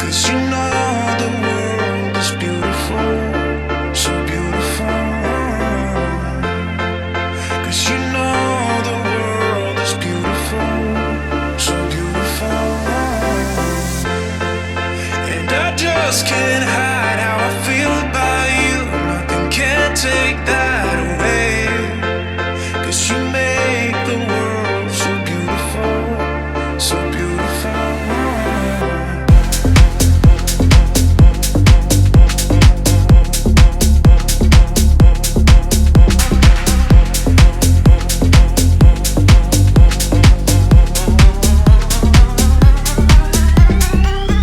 'Cause you know the world is beautiful, so beautiful. 'Cause you know the world is beautiful, so beautiful. And I just can't hide how I feel about you. Nothing can take that away. 'Cause you make the world so beautiful, so beautiful.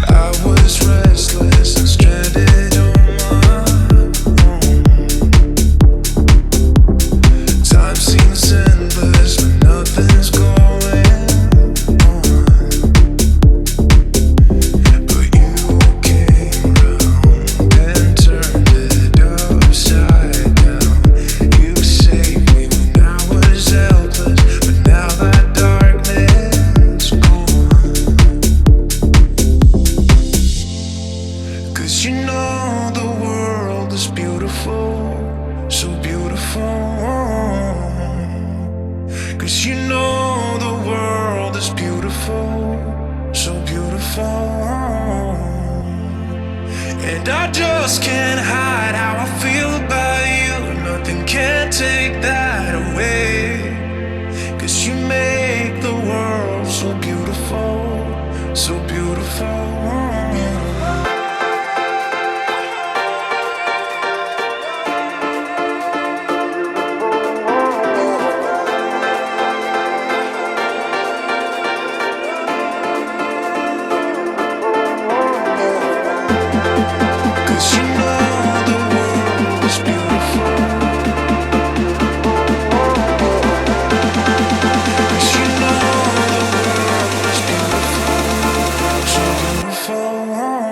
I was restless and stranded on my own. Time seems endless when nothing's going on. But you came round and turned it upside down. You saved me when I was helpless, but now that darkness gone. 'Cause you know the world is beautiful, so beautiful. 'Cause you know the world is beautiful, so beautiful. And I just can't hide how I feel about you. Nothing can take that away. 'Cause you make the world so beautiful, so beautiful. Cause you know the world is beautiful. Cause you know the world is beautiful, so beautiful.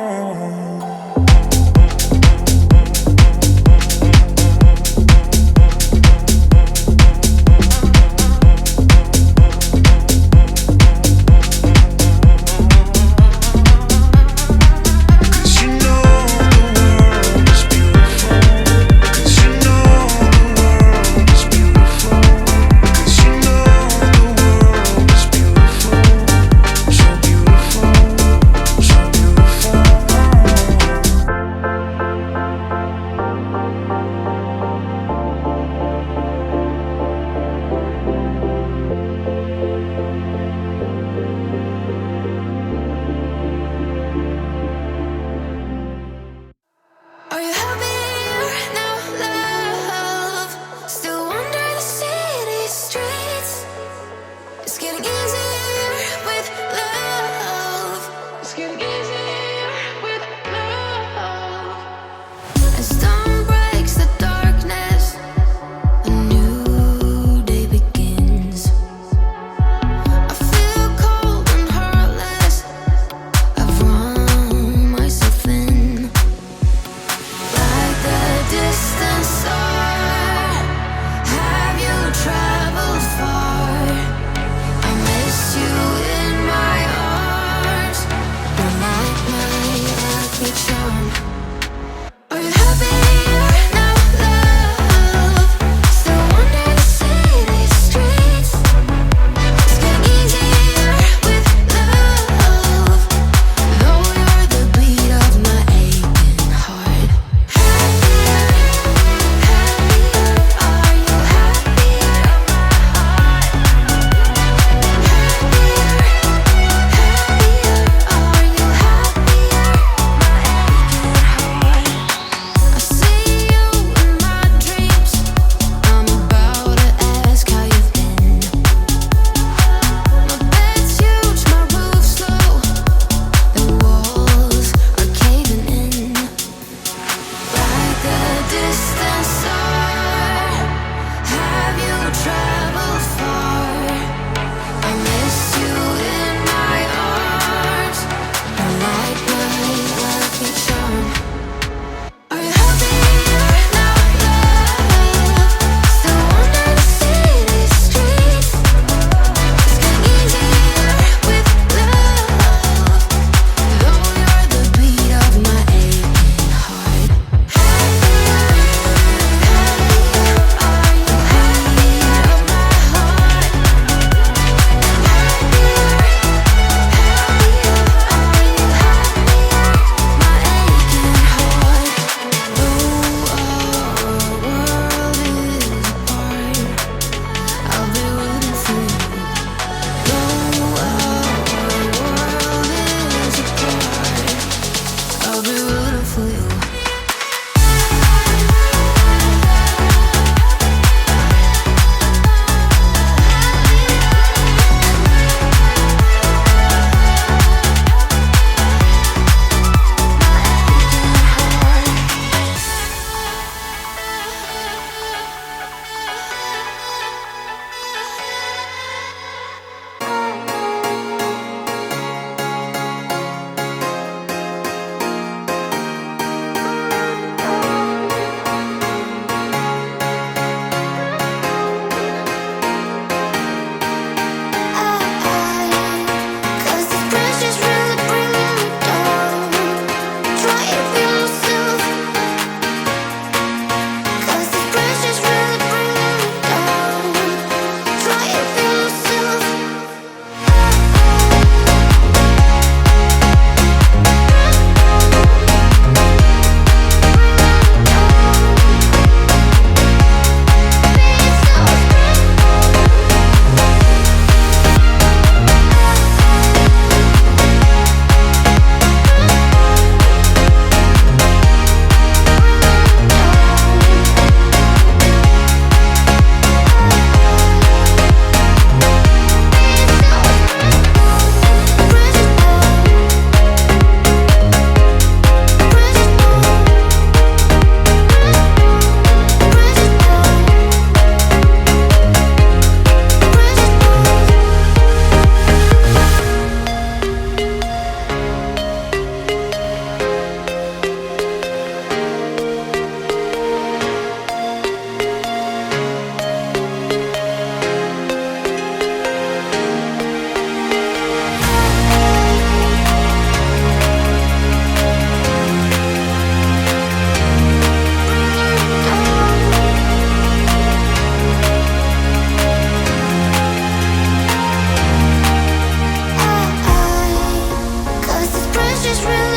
just realized